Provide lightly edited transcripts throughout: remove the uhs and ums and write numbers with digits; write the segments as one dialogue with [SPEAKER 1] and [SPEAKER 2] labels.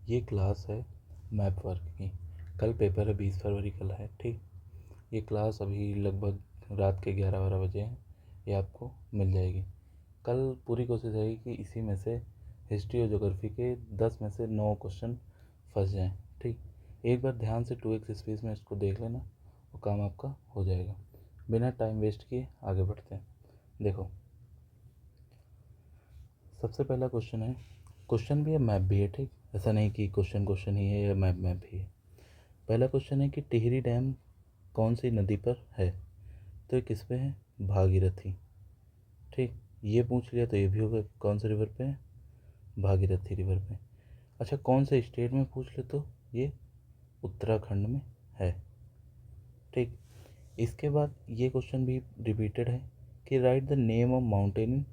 [SPEAKER 1] ये क्लास है map work की। कल पेपर है, 20 फरवरी कल है, ठीक। ये क्लास अभी लगभग रात के 11-12 बजे हैं, ये आपको मिल जाएगी। कल पूरी कोशिश रहेगी कि इसी में से हिस्ट्री और ज्योग्राफी के 10 में से 9 क्वेश्चन फंस जाएं, ठीक। एक बार ध्यान से 2x स्पेस में इसको देख लेना और काम आपका हो जाएगा। बिना टाइम वेस्ट किए आगे बढ़ते हैं। देखो, सबसे पहला क्वेश्चन है, क्वेश्चन भी है मैप भी है, ठीक। ऐसा नहीं कि क्वेश्चन क्वेश्चन ही है या मैप मैप भी है। पहला क्वेश्चन है कि टिहरी डैम कौन सी नदी पर है? तो ये किस पे है? भागीरथी, ठीक। ये पूछ लिया तो ये भी होगा कौन से रिवर पे है? भागीरथी रिवर पे। अच्छा, कौन से स्टेट में पूछ ले तो ये उत्तराखंड में है, ठीक। इसके बाद ये क्वेश्चन भी रिपीटेड है कि right the name of mountain in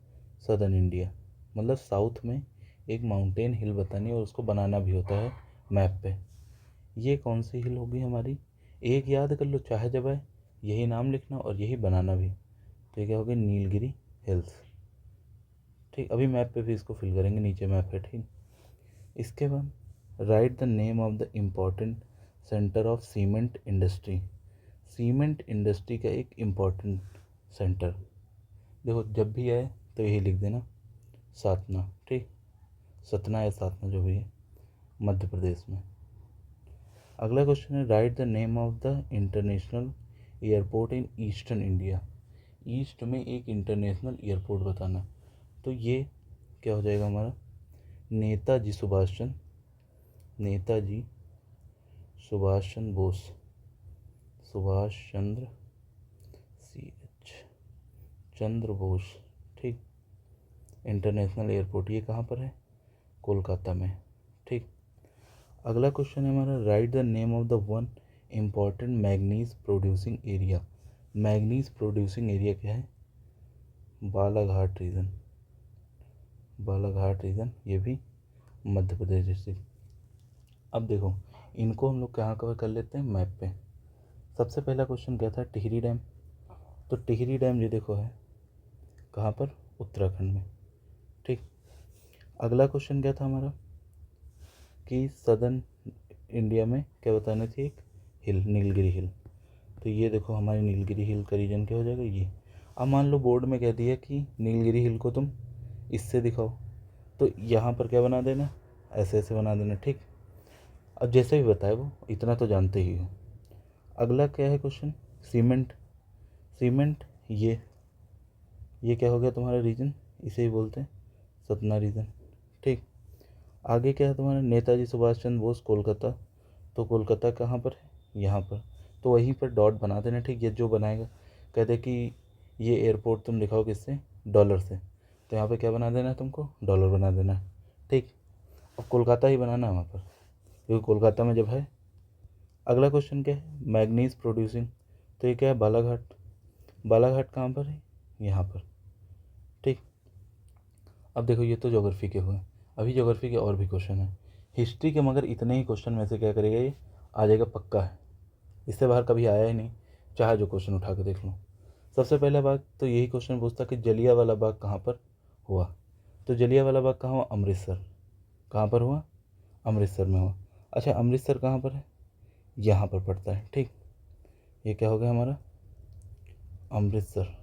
[SPEAKER 1] southern India, मतलब साउथ में एक माउंटेन हिल बतानी है और उसको बनाना भी होता है मैप पे। ये कौन सी हिल होगी हमारी? एक याद कर लो, चाहे जब है यही नाम लिखना और यही बनाना भी। तो ये क्या होगी? नीलगिरी हिल्स, ठीक। अभी मैप पे भी इसको फिल करेंगे, नीचे मैप है, ठीक। इसके बाद right the name of the important centre of cement industry. Cement industry का एक इम्पॉर्टेंट सेंटर, देखो जब भी आए तो यही लिख देना, सातना, ठीक। सतना या सातना जो भी है, मध्य प्रदेश में। अगला क्वेश्चन है right the name of the international airport in eastern India. East में एक इंटरनेशनल एयरपोर्ट बताना। तो ये क्या हो जाएगा हमारा? नेताजी सुभाष चंद्र, नेताजी सुभाष चंद्र बोस, सुभाष चंद्र CH चंद्र बोस, ठीक। इंटरनेशनल एयरपोर्ट ये कहाँ पर है? कोलकाता में, ठीक। अगला क्वेश्चन है हमारा right the name of the one important manganese producing area. Manganese producing area क्या है? बालाघाट रीजन, बालाघाट रीजन, ये भी मध्य प्रदेश डिस्ट्रिक्ट। अब देखो, इनको हम लोग कहाँ कवर कर लेते हैं? मैप पे। सबसे पहला क्वेश्चन क्या था? टिहरी डैम। तो टिहरी डैम ये देखो है कहाँ पर? उत्तराखंड में, ठीक। अगला क्वेश्चन क्या था हमारा कि सदर्न इंडिया में क्या बतानी थी? एक हिल, नीलगिरी हिल। तो ये देखो हमारी नीलगिरी हिल का रीजन क्या हो जाएगा? ये। अब मान लो बोर्ड में कह दिया कि नीलगिरी हिल को तुम इससे दिखाओ, तो यहाँ पर क्या बना देना? ऐसे ऐसे बना देना, ठीक। अब जैसे भी बताए वो इतना तो जानते ही हो। अगला क्या है क्वेश्चन? सीमेंट। सीमेंट ये क्या हो गया तुम्हारा रीजन? इसे ही बोलते हैं सतना रीजन, ठीक। आगे क्या है तुम्हारा? नेताजी सुभाष चंद्र बोस कोलकाता। तो कोलकाता कहाँ पर है? यहाँ पर। तो वहीं पर डॉट बना देना, ठीक। ये जो बनाएगा कहते कि ये एयरपोर्ट तुम दिखाओ किससे? डॉलर से। तो यहाँ पे क्या बना देना है तुमको? डॉलर बना देना है, ठीक। अब कोलकाता ही बनाना है वहाँ पर, क्योंकि कोलकाता में जब है। अगला क्वेश्चन क्या है? Manganese producing. तो ये क्या है? बालाघाट। बालाघाट कहाँ पर है? यहाँ पर, ठीक। अब देखो ये तो ज्योग्राफी के हुए, अभी ज्योग्राफी के और भी क्वेश्चन हैं। हिस्ट्री के मगर इतने ही क्वेश्चन में से क्या करेगा ये? आ जाएगा पक्का है, इससे बाहर कभी आया ही नहीं, चाहे जो क्वेश्चन उठा के देख लो। सबसे पहला बात तो यही क्वेश्चन पूछता कि जलियांवाला बाग कहाँ पर हुआ? तो जलियांवाला बाग कहाँ हुआ? अमृतसर। कहाँ पर हुआ? अमृतसर में हुआ। अच्छा, अमृतसर कहाँ पर है? यहाँ पर पड़ता है, ठीक। ये क्या हो गया हमारा? अमृतसर,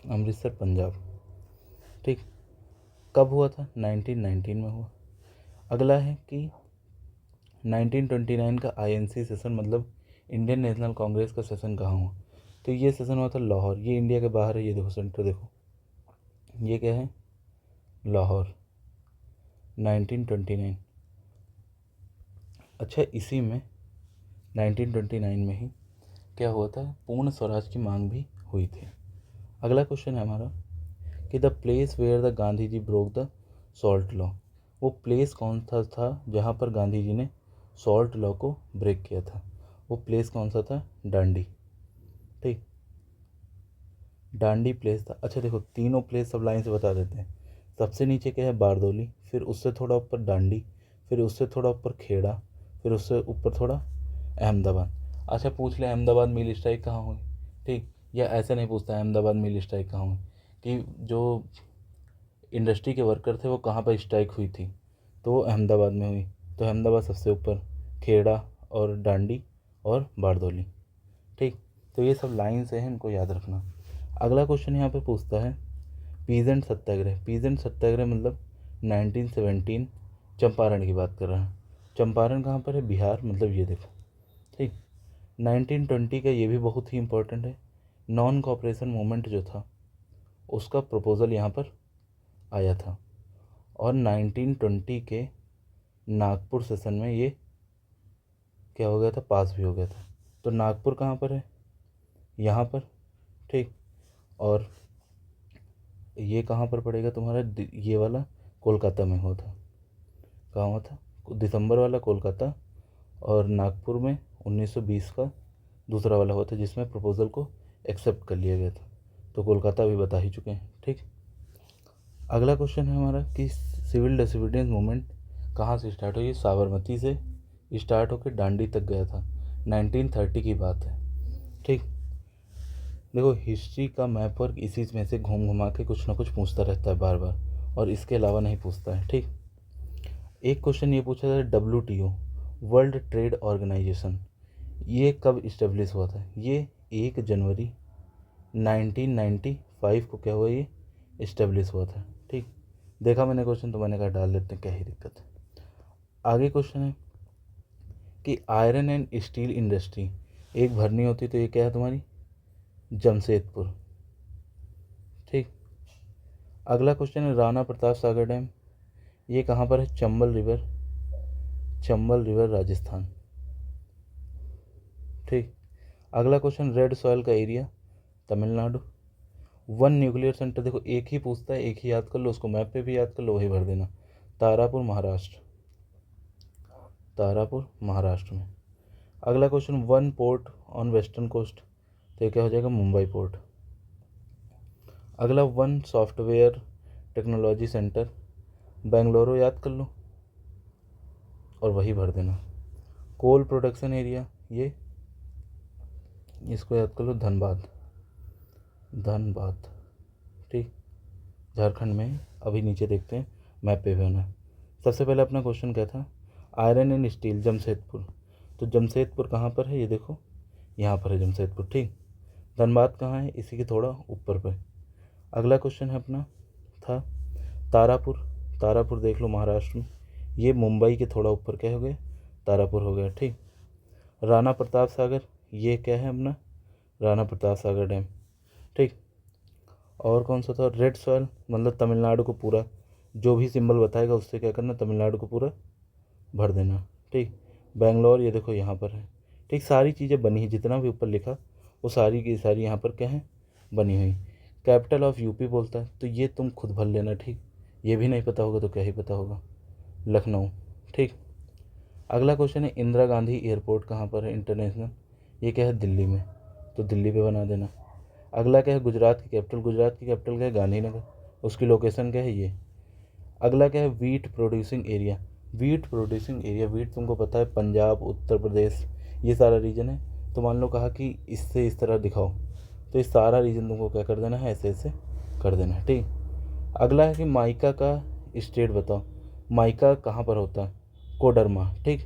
[SPEAKER 1] अमृतसर पंजाब, ठीक। कब हुआ था? 1919 में हुआ। अगला है कि 1929 का INC सेशन, मतलब इंडियन नेशनल कांग्रेस का सेशन कहाँ हुआ? तो ये सेशन हुआ था लाहौर। ये इंडिया के बाहर है, ये देखो सेंटर देखो, ये क्या है? लाहौर, 1929। अच्छा, इसी में 1929 में ही क्या हुआ था? पूर्ण स्वराज की मांग भी हुई थी। अगला क्वेश्चन है हमारा कि the place where the Gandhi ji broke the salt law. वो प्लेस कौन सा था जहाँ पर गांधी जी ने सॉल्ट लॉ को ब्रेक किया था? वो प्लेस कौन सा था? डांडी, ठीक। डांडी प्लेस था। अच्छा देखो, तीनों प्लेस सब लाइन से बता देते हैं। सबसे नीचे क्या है? बारदोली, फिर उससे थोड़ा ऊपर डांडी, फिर उससे थोड़ा ऊपर खेड़ा, फिर उससे ऊपर थोड़ा अहमदाबाद। अच्छा, पूछ ले अहमदाबाद मिल स्ट्राइक कहाँ हुई, ठीक। या ऐसे नहीं पूछता अहमदाबाद मिल स्ट्राइक कहाँ हुई, कि जो इंडस्ट्री के वर्कर थे वो कहाँ पर स्ट्राइक हुई थी, तो वो अहमदाबाद में हुई, तो अहमदाबाद सबसे ऊपर, खेड़ा और डांडी और बारदौली। ठीक, तो ये सब लाइन से हैं, इनको याद रखना। अगला क्वेश्चन यहाँ पे पूछता है पीजेंट सत्याग्रह। पीजेंट सत्याग्रह मतलब 1917 चंपारण की बात कर रहा है। चंपारण कहाँ पर है? बिहार, मतलब ये देखो। ठीक, 1920 का ये भी बहुत ही इम्पोर्टेंट है। नॉन कॉपरेशन मूवमेंट जो था उसका प्रपोज़ल यहाँ पर आया था, और 1920 के नागपुर सेशन में ये क्या हो गया था? पास भी हो गया था। तो नागपुर कहाँ पर है? यहाँ पर। ठीक, और ये कहाँ पर पड़ेगा तुम्हारा? ये वाला कोलकाता में हुआ था। कहाँ हुआ था? दिसंबर वाला कोलकाता, और नागपुर में 1920 का दूसरा वाला हुआ था, जिसमें प्रपोज़ल को एक्सेप्ट कर लिया गया था। तो कोलकाता भी बता ही चुके हैं। ठीक, अगला क्वेश्चन है हमारा कि सिविल डिसोबीडियंस मूवमेंट कहाँ से स्टार्ट हुई? साबरमती से स्टार्ट होकर दांडी तक गया था। 1930 की बात है। ठीक, देखो हिस्ट्री का मैप वर्क इसी में से घूम घुमा के कुछ ना कुछ पूछता रहता है बार बार, और इसके अलावा नहीं पूछता है। ठीक, एक क्वेश्चन ये पूछा था WTO, वर्ल्ड ट्रेड ऑर्गेनाइजेशन, ये कब इस्टेब्लिश हुआ था? ये 1 जनवरी 1995 को क्या हुआ? ये इस्टेब्लिश हुआ था। ठीक, देखा मैंने क्वेश्चन तो मैंने कहा डाल देते हैं, क्या ही दिक्कत है। आगे क्वेश्चन है कि आयरन एंड स्टील इंडस्ट्री एक भरनी होती तो ये क्या है तुम्हारी? जमशेदपुर। ठीक, अगला क्वेश्चन है राणा प्रताप सागर डैम, ये कहाँ पर है? Chambal river, Chambal river Rajasthan. ठीक, अगला क्वेश्चन रेड सॉइल का area, Tamil Nadu. One nuclear centre, देखो एक ही पूछता है, एक ही याद कर लो, उसको मैप पे भी याद कर लो, वही भर देना। तारापुर महाराष्ट्र, तारापुर महाराष्ट्र में। अगला question one port on western coast, तो ये क्या हो जाएगा? मुंबई पोर्ट। अगला one software technology centre, Bengaluru याद कर लो और वही भर देना। कोल प्रोडक्शन एरिया, ये इसको याद कर लो, धनबाद, धनबाद। ठीक, झारखंड में। अभी नीचे देखते हैं मैप पे भी होना। सबसे पहले अपना क्वेश्चन क्या था? Iron and steel, Jamshedpur. तो जमशेदपुर कहाँ पर है? ये देखो यहाँ पर है जमशेदपुर। ठीक, धनबाद कहाँ है? इसी के थोड़ा ऊपर पर। अगला क्वेश्चन है अपना था तारापुर, तारापुर देख लो महाराष्ट्र में, ये मुंबई के थोड़ा ऊपर क्या हो गया? तारापुर हो गया। ठीक, राणा प्रताप सागर, ये क्या है अपना? राणा प्रताप सागर डैम। ठीक, और कौन सा था? रेड सॉइल, मतलब तमिलनाडु को पूरा, जो भी सिंबल बताएगा उससे क्या करना? तमिलनाडु को पूरा भर देना। ठीक, बेंगलोर, ये देखो यहाँ पर है। ठीक, सारी चीज़ें बनी है, जितना भी ऊपर लिखा वो सारी की सारी यहाँ पर क्या है? बनी हुई। कैपिटल ऑफ यूपी बोलता है, तो ये तुम खुद भर लेना। ठीक, ये भी नहीं पता होगा तो क्या ही पता होगा? लखनऊ। ठीक, अगला क्वेश्चन है इंदिरा गांधी एयरपोर्ट कहाँ पर है इंटरनेशनल? ये क्या है? दिल्ली में, तो दिल्ली पे बना देना। अगला क्या है? गुजरात की कैपिटल, गुजरात की कैपिटल क्या है? गांधीनगर, उसकी लोकेशन क्या है? ये। अगला क्या है? Wheat producing area, wheat producing area, wheat तुमको पता है पंजाब, उत्तर प्रदेश, ये सारा रीजन है। तो मान लो कहा कि इससे इस तरह दिखाओ, तो ये सारा रीजन तुमको क्या कर देना है? ऐसे ऐसे कर देना है। ठीक, अगला है कि माइका का स्टेट बताओ, माइका कहाँ पर होता है? कोडरमा। ठीक,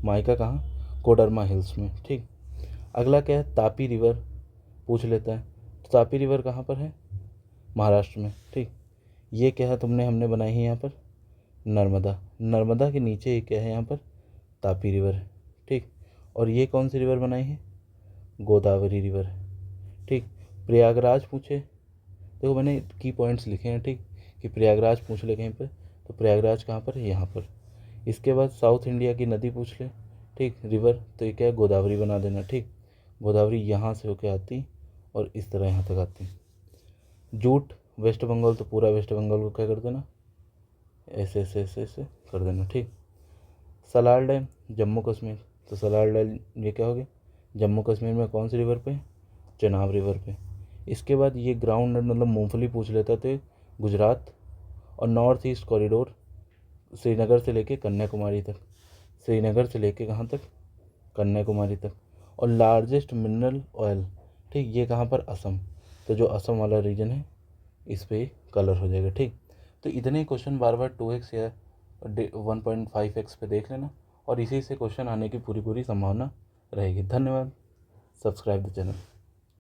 [SPEAKER 1] माइका कहाँ? कोडरमा हिल्स में। ठीक, अगला क्या है? तापी रिवर पूछ लेता है, तो तापी रिवर कहाँ पर है? महाराष्ट्र में। ठीक, ये क्या है? तुमने हमने बनाई है यहाँ पर नर्मदा, नर्मदा के नीचे ये क्या है? यहाँ पर तापी रिवर है। ठीक, और ये कौन सी रिवर बनाई है? गोदावरी रिवर है। ठीक, प्रयागराज पूछे, देखो मैंने की पॉइंट्स लिखे हैं। ठीक, कि प्रयागराज पूछ ले कहीं पर, तो प्रयागराज कहाँ पर है? यहाँ पर। इसके बाद साउथ इंडिया की नदी पूछ ले, ठीक, रिवर, तो ये क्या है? गोदावरी बना देना। ठीक, गोदावरी यहाँ से होके आती और इस तरह यहाँ तक आती। जूट वेस्ट बंगाल, तो पूरा वेस्ट बंगाल को क्या कर देना? ऐसे ऐसे ऐसे ऐसे कर देना। ठीक, सलाल डैम जम्मू कश्मीर, तो सलाल डैम ये क्या हो गया? जम्मू कश्मीर में कौन सी रिवर पे? चनाब रिवर पे। इसके बाद ये ग्राउंड मतलब मूंगफली पूछ लेता थे, गुजरात, और नॉर्थ ईस्ट कॉरिडोर श्रीनगर से लेके कन्याकुमारी तक, श्रीनगर से लेके कहाँ तक? कन्याकुमारी तक। और लार्जेस्ट मिनरल ऑयल, ठीक, ये कहाँ पर? असम, तो जो असम वाला रीजन है इस पे कलर हो जाएगा। ठीक, तो इतने क्वेश्चन बार बार 2x या 1.5x पे देख लेना, और इसी से क्वेश्चन आने की पूरी पूरी संभावना रहेगी। धन्यवाद। Subscribe the channel.